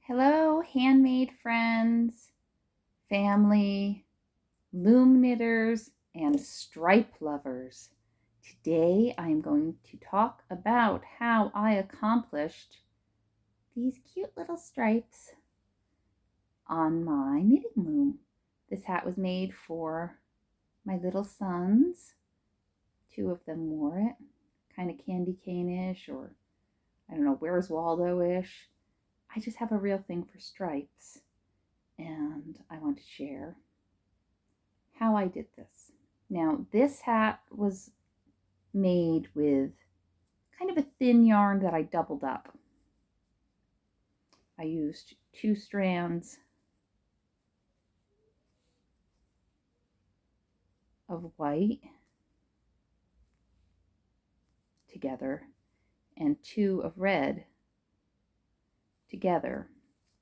Hello, handmade friends, family, loom knitters, and stripe lovers. Today I am going to talk about how I accomplished these cute little stripes on my knitting loom. This hat was made for my little sons. Two of them wore it, kind of candy cane-ish, or I don't know, Where's Waldo-ish. I just have a real thing for stripes, and I want to share how I did this. Now, this hat was made with kind of a thin yarn that I doubled up. I used 2 strands of white together and 2 of red together.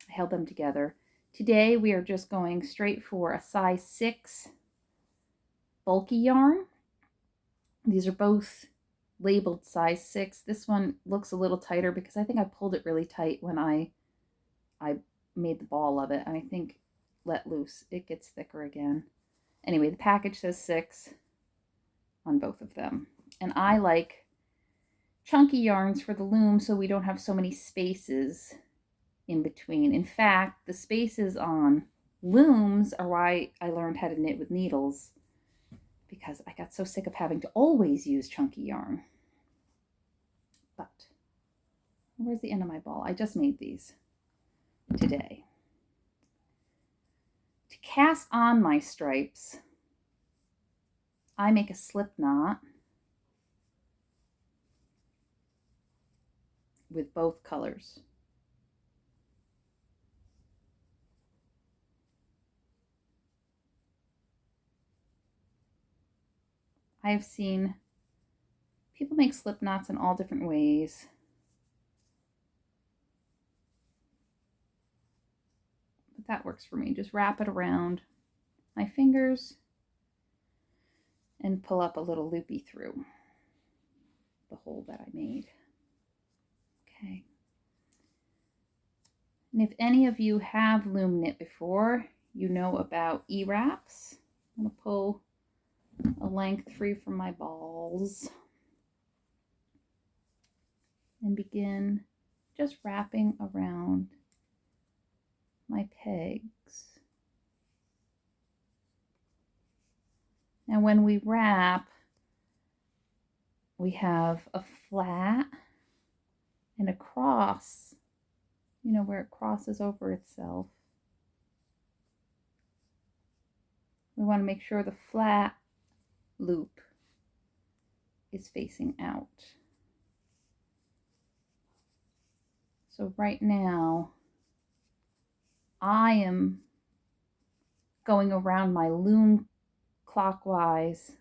I held them together. Today we are just going straight for a size 6 bulky yarn. These are both labeled size 6. This one looks a little tighter because I think I pulled it really tight when I made the ball of it, and I think let loose it gets thicker again. Anyway, the package says 6 on both of them, and I like chunky yarns for the loom so we don't have so many spaces in between. In fact, the spaces on looms are why I learned how to knit with needles, because I got so sick of having to always use chunky yarn. But where's the end of my ball? I just made these today. To cast on my stripes, I make a slip knot with both colors. I've seen people make slip knots in all different ways. But that works for me. Just wrap it around my fingers and pull up a little loopy through the hole that I made. Okay. And if any of you have loom knit before, you know about E-wraps. I'm going to pull a length free from my balls and begin just wrapping around my pegs. Now when we wrap, we have a flat and a cross, you know, where it crosses over itself. We want to make sure the flat loop is facing out. So right now, I am going around my loom clockwise,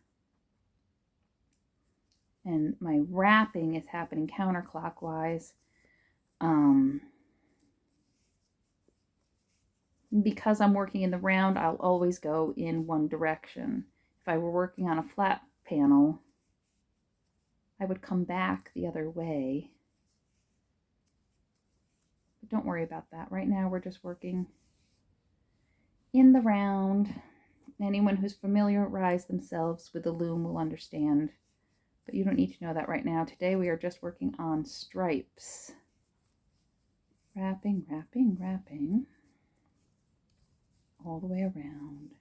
and my wrapping is happening counterclockwise. Because I'm working in the round, I'll always go in one direction. If I were working on a flat panel, I would come back the other way. But don't worry about that. Right now we're just working in the round. Anyone who's familiarized themselves with the loom will understand, but you don't need to know that right now. Today we are just working on stripes. Wrapping, wrapping, wrapping all the way around.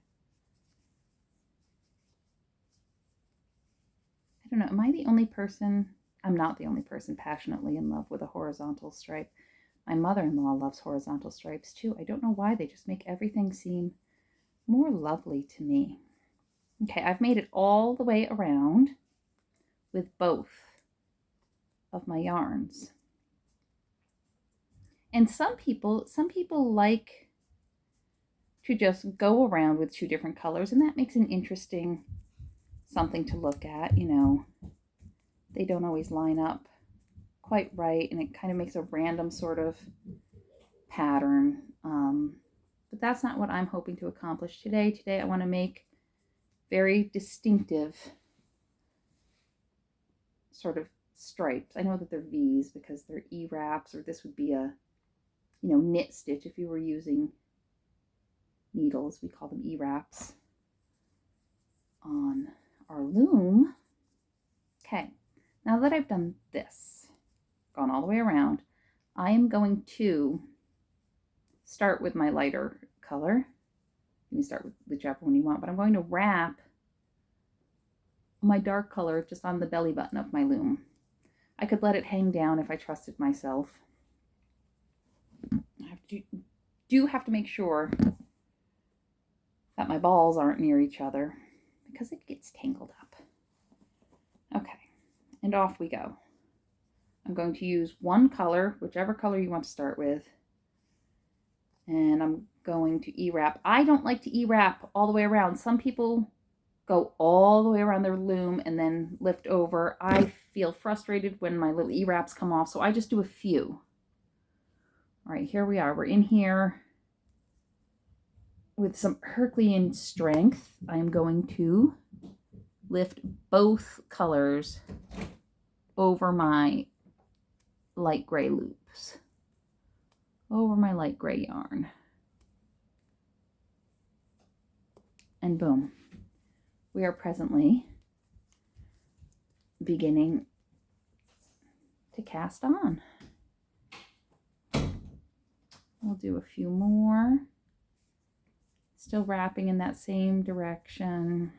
I don't know, am I the only person? I'm not the only person passionately in love with a horizontal stripe. My mother-in-law loves horizontal stripes too. I don't know why, they just make everything seem more lovely to me. Okay, I've made it all the way around with both of my yarns. And some people like to just go around with 2 different colors, and that makes an interesting something to look at. You know, they don't always line up quite right, and it kind of makes a random sort of pattern. But that's not what I'm hoping to accomplish today. Today I want to make very distinctive sort of stripes. I know that they're V's because they're E-wraps, or this would be a knit stitch if you were using needles. We call them E-wraps on our loom. Okay, now that I've done this, gone all the way around, I am going to start with my lighter color. You can start with whichever one you want, but I'm going to wrap my dark color just on the belly button of my loom. I could let it hang down if I trusted myself. I do have to make sure that my balls aren't near each other because it gets tangled up. Okay, and off we go. I'm going to use one color, whichever color you want to start with, and I'm going to E-wrap. I don't like to E-wrap all the way around. Some people go all the way around their loom and then lift over. I feel frustrated when my little E-wraps come off, so I just do a few. All right, here we are. We're in here with some Herculean strength. I'm going to lift both colors over my light gray loops, over my light gray yarn. And boom, we are presently beginning to cast on. I'll do a few more, still wrapping in that same direction.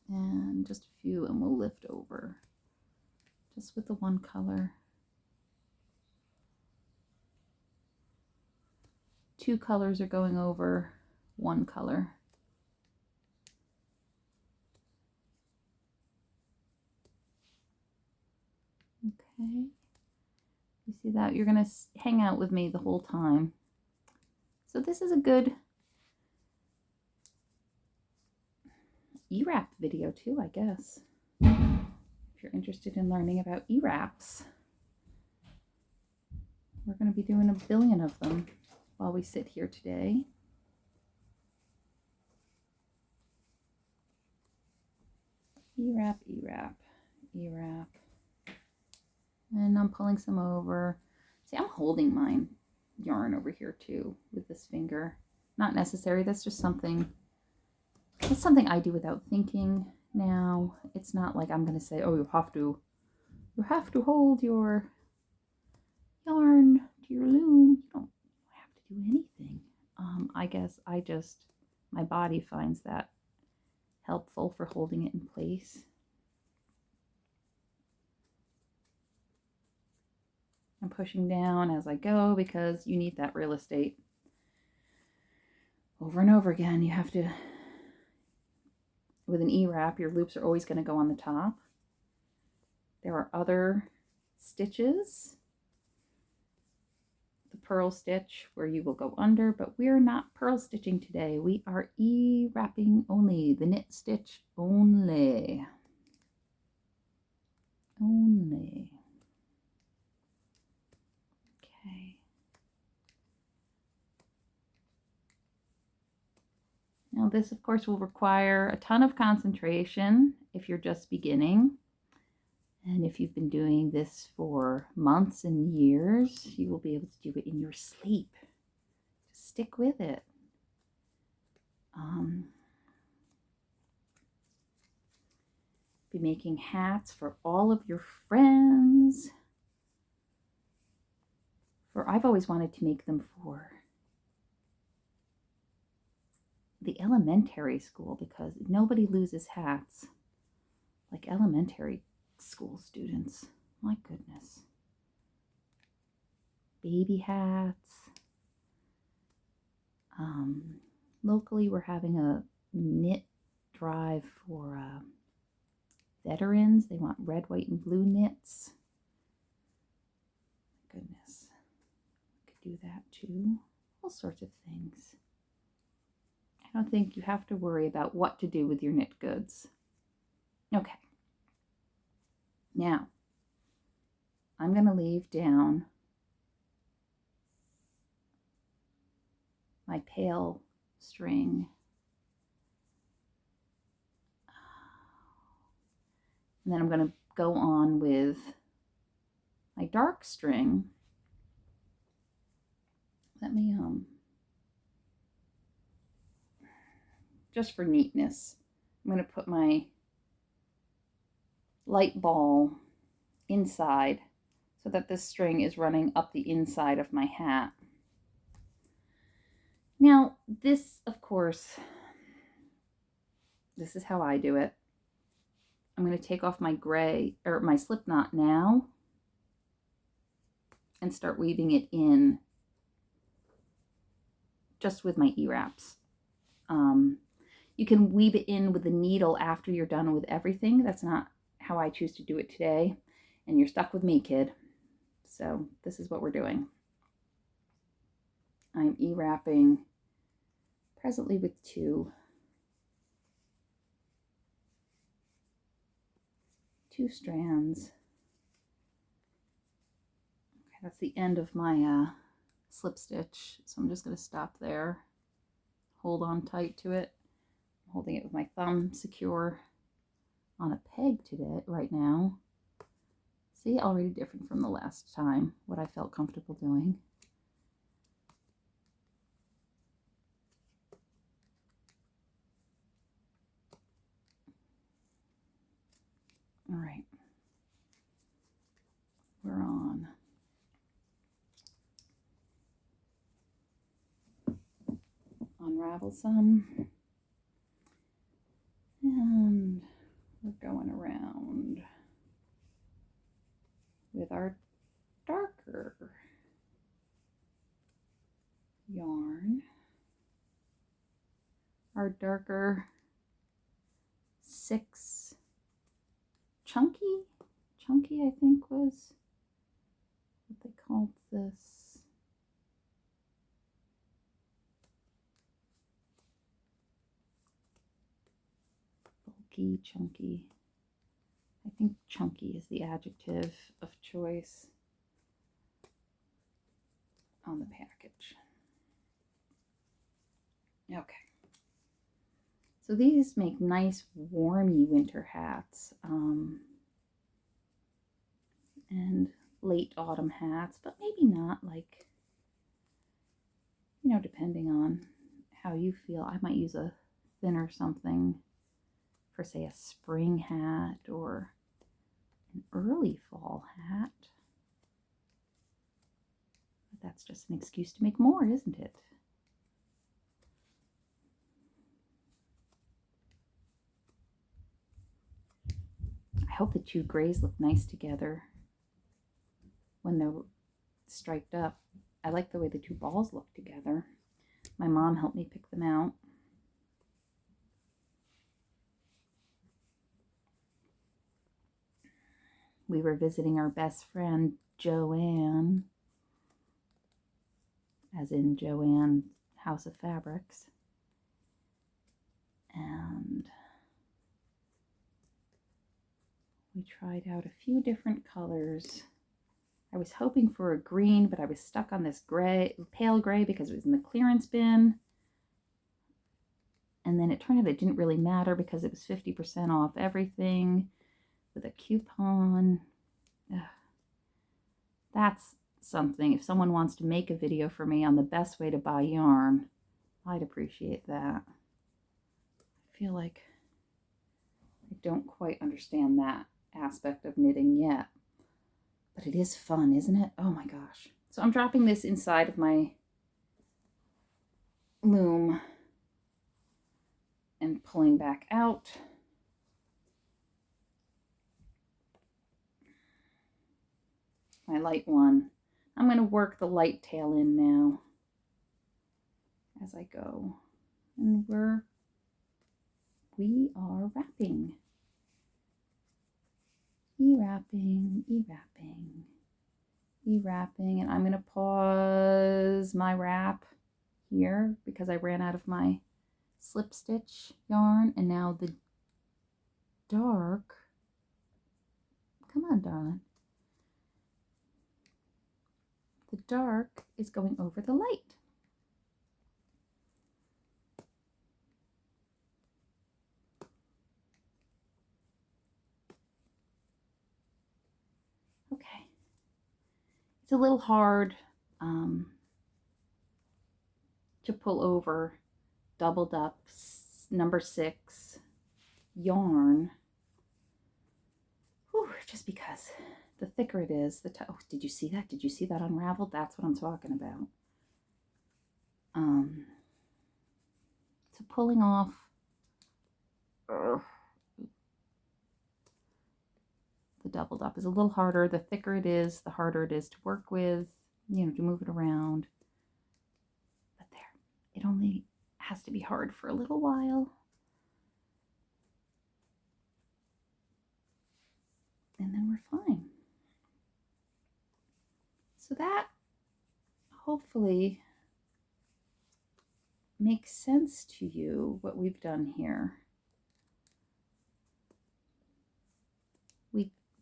And just a few, and we'll lift over just with the one color. Two colors are going over one color. Okay, you see that? You're going to hang out with me the whole time. So this is a good E-wrap video too, I guess, if you're interested in learning about E-wraps. We're going to be doing a billion of them while we sit here today. E-wrap, E-wrap, E-wrap. And I'm pulling some over. See, I'm holding my yarn over here too with this finger. Not necessary, that's just something, that's something I do without thinking now. It's not like I'm going to say, oh, you have to hold your yarn to your loom. You don't have to do anything. I guess my body finds that helpful for holding it in place. I'm pushing down as I go because you need that real estate. Over and over again, you have to, with an E-wrap, your loops are always going to go on the top. There are other stitches, the purl stitch where you will go under, but we're not purl stitching today. We are E-wrapping only, the knit stitch only. Only. Okay. Now this, of course, will require a ton of concentration if you're just beginning. And if you've been doing this for months and years, you will be able to do it in your sleep. Just stick with it. Be making hats for all of your friends. I've always wanted to make them for the elementary school because nobody loses hats like elementary school students. My goodness. Baby hats. Locally, we're having a knit drive for veterans. They want red, white, and blue knits. My goodness. Do that too. All sorts of things. I don't think you have to worry about what to do with your knit goods. Okay. Now, I'm going to leave down my pale string. And then I'm going to go on with dark string, let me, just for neatness, I'm going to put my light ball inside so that this string is running up the inside of my hat. Now, this, of course, this is how I do it. I'm going to take off my gray, or my slip knot now, and start weaving it in just with my E-wraps. You can weave it in with the needle after you're done with everything. That's not how I choose to do it today. And you're stuck with me, kid. So this is what we're doing. I'm E-wrapping presently with two strands. Okay, that's the end of my slip stitch. So I'm just going to stop there. Hold on tight to it. I'm holding it with my thumb secure on a peg today, right now. See, already different from the last time, what I felt comfortable doing. All right, we're on. Unravel some, and we're going around with our darker yarn, our darker 6 chunky I think was what they called this. Bulky, chunky. I think chunky is the adjective of choice on the package. Okay. So these make nice warmy winter hats and late autumn hats, but maybe not, like, you know, depending on how you feel. I might use a thinner something for, say, a spring hat or an early fall hat. But that's just an excuse to make more, isn't it? I hope the two grays look nice together when they're striped up. I like the way the two balls look together. My mom helped me pick them out. We were visiting our best friend, Joanne, as in Joanne House of Fabrics. And we tried out a few different colors. I was hoping for a green, but I was stuck on this gray, pale gray, because it was in the clearance bin. And then it turned out it didn't really matter because it was 50% off everything with a coupon. Ugh. That's something. If someone wants to make a video for me on the best way to buy yarn, I'd appreciate that. I feel like I don't quite understand that aspect of knitting yet. But it is fun, isn't it? Oh my gosh. So I'm dropping this inside of my loom and pulling back out. My light one. I'm going to work the light tail in now as I go. And we are wrapping. E-wrapping, e-wrapping, e-wrapping, and I'm going to pause my wrap here because I ran out of my slip stitch yarn, and now the dark, come on darling, the dark is going over the light. Okay, it's a little hard to pull over doubled up number 6 yarn. Whew, just because the thicker it is, oh, did you see that? Did you see that unraveled? That's what I'm talking about. So pulling off the doubled up is a little harder. The thicker it is, the harder it is to work with, you know, to move it around. But there, it only has to be hard for a little while. And then we're fine. So that hopefully makes sense to you, what we've done here.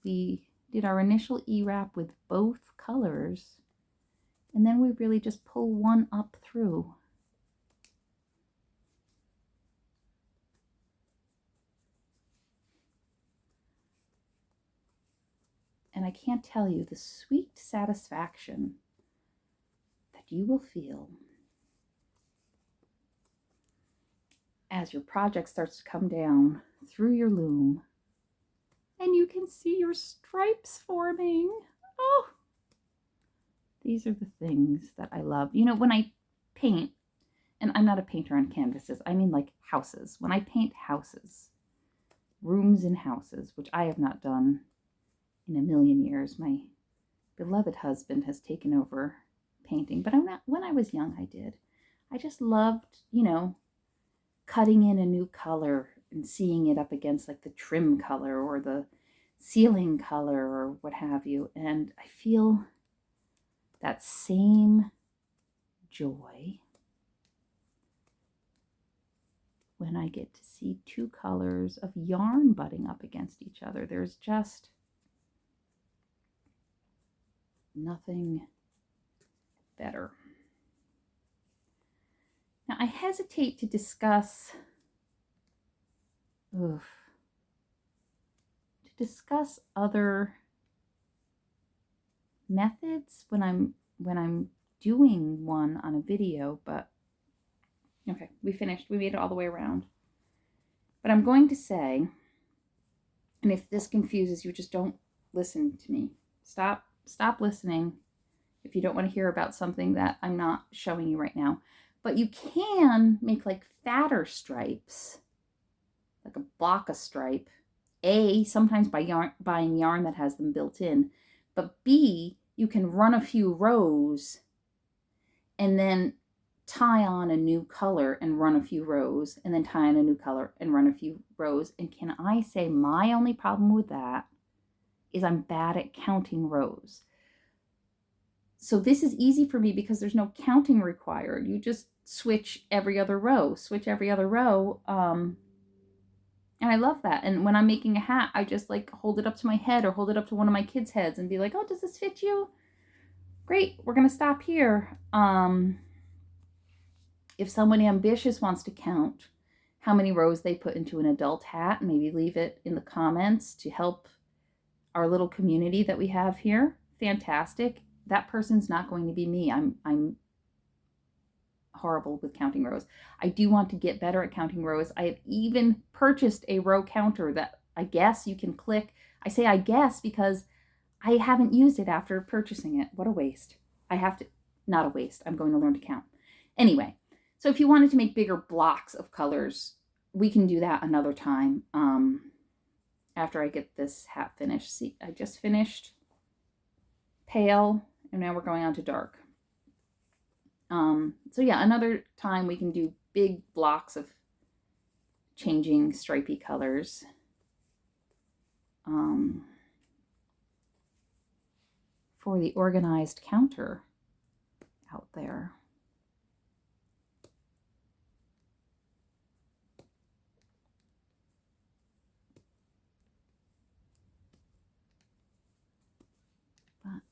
We did our initial E-wrap with both colors, and then we really just pull one up through. And I can't tell you the sweet satisfaction that you will feel as your project starts to come down through your loom and you can see your stripes forming. Oh, these are the things that I love. You know, when I paint, and I'm not a painter on canvases, I mean like houses. When I paint houses, rooms in houses, which I have not done in a million years, my beloved husband has taken over painting, but when I was young, I did. I just loved, you know, cutting in a new color and seeing it up against like the trim color or the ceiling color or what have you. And I feel that same joy when I get to see two colors of yarn butting up against each other. There's just nothing better. Now, I hesitate to discuss other methods when I'm doing one on a video, but okay, we finished. We made it all the way around. But I'm going to say, and if this confuses you, just don't listen to me. Stop listening if you don't want to hear about something that I'm not showing you right now. But you can make like fatter stripes, like a block of stripe. A, sometimes by buying yarn that has them built in. But B, you can run a few rows and then tie on a new color and run a few rows, and then tie on a new color and run a few rows. And can I say my only problem with that is I'm bad at counting rows. So this is easy for me because there's no counting required. You just switch every other row. And I love that. And when I'm making a hat, I just like hold it up to my head or hold it up to one of my kids' heads and be like, oh, does this fit you? Great, we're going to stop here. If someone ambitious wants to count how many rows they put into an adult hat, maybe leave it in the comments to help our little community that we have here. Fantastic. That person's not going to be me. I'm horrible with counting rows. I do want to get better at counting rows. I have even purchased a row counter that I guess you can click. I say I guess because I haven't used it after purchasing it. What a waste. Not a waste. I'm going to learn to count. Anyway, so if you wanted to make bigger blocks of colors, we can do that another time after I get this hat finished. See, I just finished pale and now we're going on to dark. So yeah, another time we can do big blocks of changing stripy colors. For the organized counter out there. But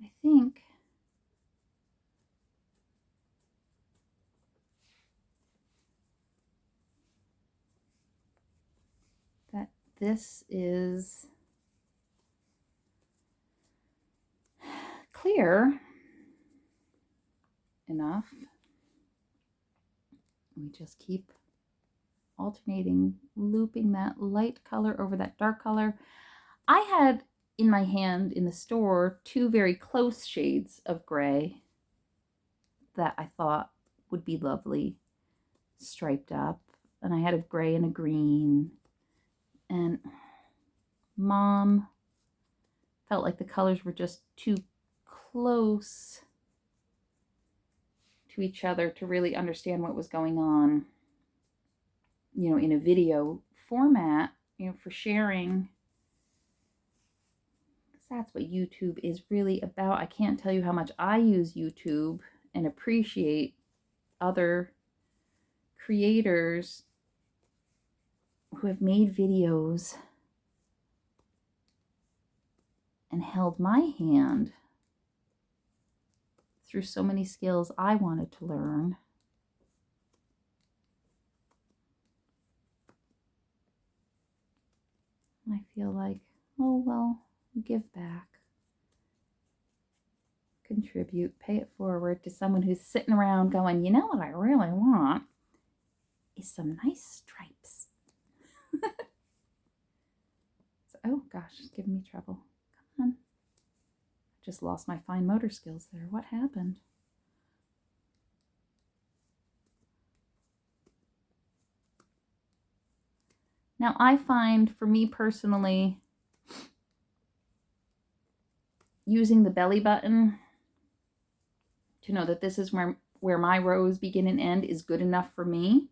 I think that this is clear enough, we just keep alternating, looping that light color over that dark color. I had in my hand in the store 2 very close shades of gray that I thought would be lovely striped up. And I had a gray and a green. And Mom felt like the colors were just too close to each other to really understand what was going on, in a video format, for sharing. That's what YouTube is really about. I can't tell you how much I use YouTube and appreciate other creators who have made videos and held my hand through so many skills I wanted to learn. I feel like, oh well, give back, contribute, pay it forward to someone who's sitting around going, you know what I really want is some nice stripes. So, oh gosh, it's giving me trouble. Come on. Just lost my fine motor skills there. What happened? Now I find, for me personally, using the belly button to know that this is where my rows begin and end is good enough for me.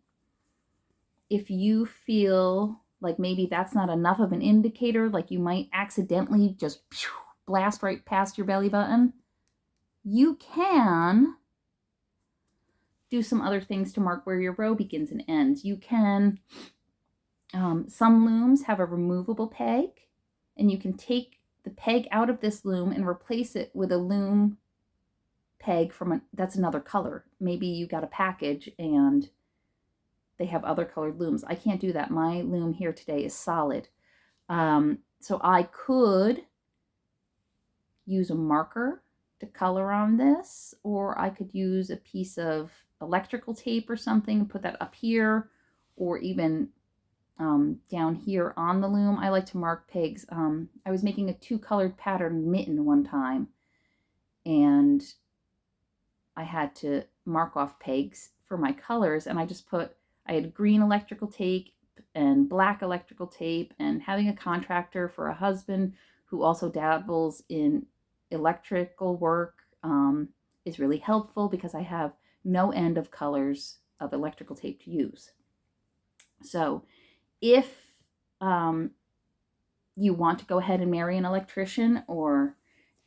If you feel like maybe that's not enough of an indicator, like you might accidentally just blast right past your belly button, you can do some other things to mark where your row begins and ends. You can, some looms have a removable peg, and you can take the peg out of this loom and replace it with a loom peg that's another color. Maybe you got a package and they have other colored looms. I can't do that. My loom here today is solid. So I could use a marker to color on this, or I could use a piece of electrical tape or something and put that up here, or even down here on the loom. I like to mark pegs. I was making a 2-colored pattern mitten one time, and I had to mark off pegs for my colors, and I had green electrical tape and black electrical tape, and having a contractor for a husband who also dabbles in electrical work is really helpful because I have no end of colors of electrical tape to use. So if you want to go ahead and marry an electrician or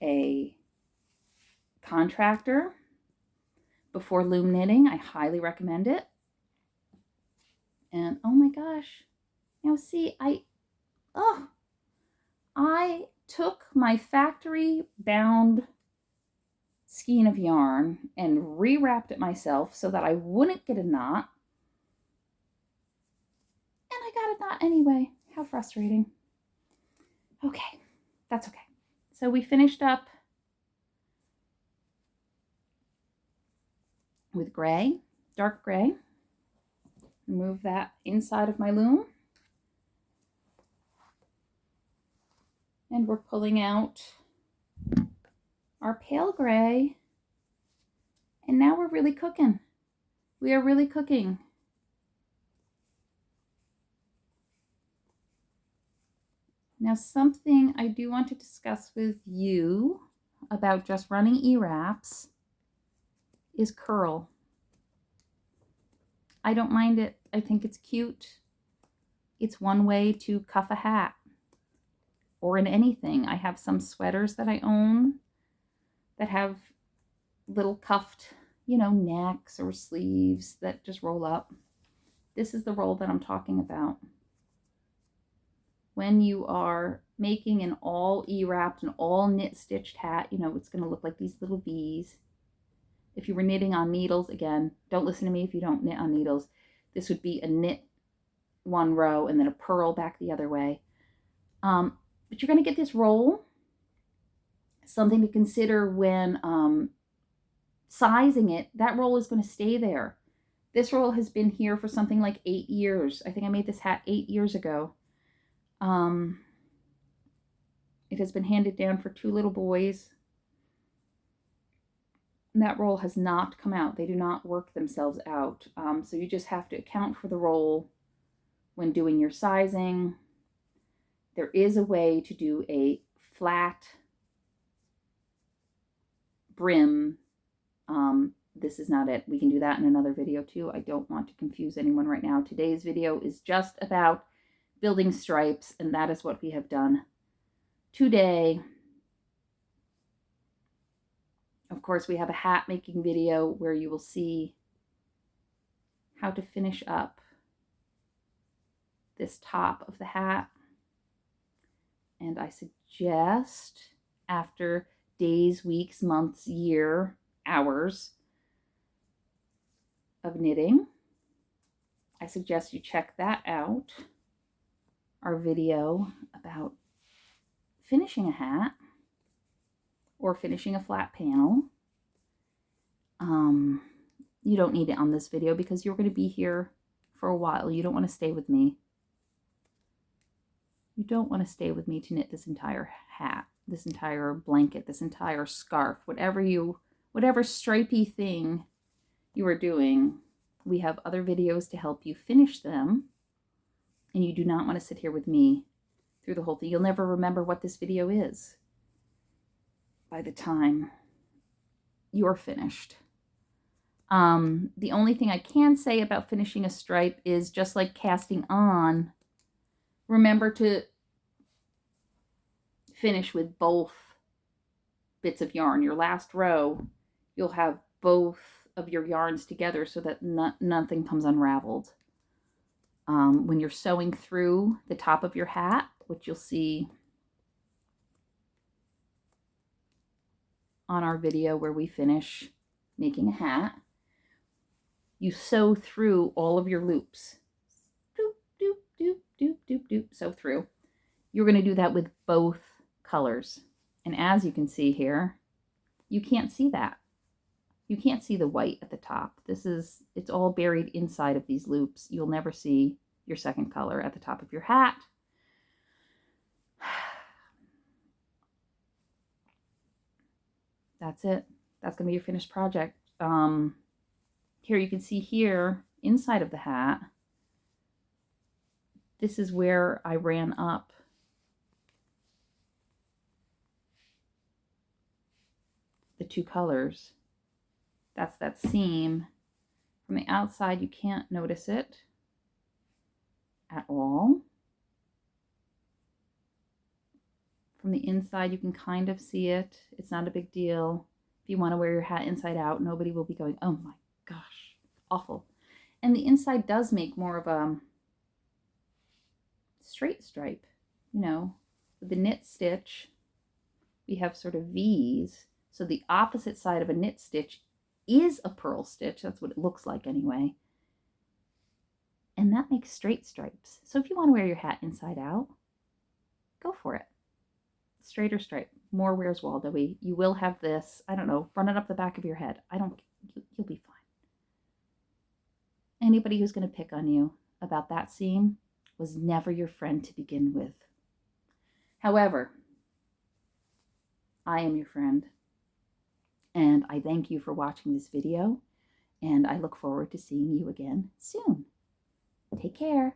a contractor before loom knitting, I highly recommend it. And oh my gosh, see, I took my factory bound skein of yarn and rewrapped it myself so that I wouldn't get a knot. And I got a knot anyway. How frustrating. Okay, that's okay. So we finished up with gray, dark gray. Remove that inside of my loom. And we're pulling out our pale gray. And now we're really cooking. We are really cooking. Now, something I do want to discuss with you about just running E-wraps is curl. I don't mind it. I think it's cute. It's one way to cuff a hat or in anything. I have some sweaters that I own that have little cuffed, necks or sleeves that just roll up. This is the roll that I'm talking about. When you are making an all E-wrapped and all knit stitched hat, it's going to look like these little V's. If you were knitting on needles, again, don't listen to me if you don't knit on needles. This would be a knit one row and then a purl back the other way. But you're going to get this roll Something to consider when sizing it, that roll is going to stay there. This roll has been here for something like 8 years. I think I made this hat 8 years ago. It has been handed down for 2 little boys. And that roll has not come out. They do not work themselves out. So you just have to account for the roll when doing your sizing. There is a way to do a flat brim. This is not it. We can do that in another video too. I don't want to confuse anyone right now. Today's video is just about building stripes, and that is what we have done today. Of course, we have a hat making video where you will see how to finish up this top of the hat. And I suggest after days, weeks, months, year, hours of knitting, I suggest you check that out. Our video about finishing a hat or finishing a flat panel. You don't need it on this video because you're going to be here for a while. You don't want to stay with me. You don't want to stay with me to knit this entire hat, this entire blanket, this entire scarf, whatever stripy thing you are doing. We have other videos to help you finish them, and you do not want to sit here with me through the whole thing. You'll never remember what this video is by the time you're finished. The only thing I can say about finishing a stripe is just like casting on, remember to finish with both bits of yarn. Your last row, you'll have both of your yarns together so that nothing comes unraveled. When you're sewing through the top of your hat, which you'll see on our video where we finish making a hat, you sew through all of your loops. Doop, doop, doop, doop, doop, doop, sew through. You're going to do that with both colors. And as you can see here, you can't see that. You can't see the white at the top. It's all buried inside of these loops. You'll never see your second color at the top of your hat. That's it. That's going to be your finished project. Here you can see here inside of the hat, this is where I ran up the 2 colors. That's that seam. From the outside, you can't notice it at all. From the inside, you can kind of see it. It's not a big deal. If you want to wear your hat inside out, nobody will be going, oh my gosh, awful. And the inside does make more of a straight stripe. You know, with the knit stitch, we have sort of V's. So the opposite side of a knit stitch is a purl stitch. That's what it looks like anyway. And that makes straight stripes. So if you want to wear your hat inside out, go for it. Straighter stripe. More Where's Waldo-y. You will have this, I don't know, run it up the back of your head. You'll be fine. Anybody who's going to pick on you about that seam was never your friend to begin with. However, I am your friend, and I thank you for watching this video, and I look forward to seeing you again soon. Take care.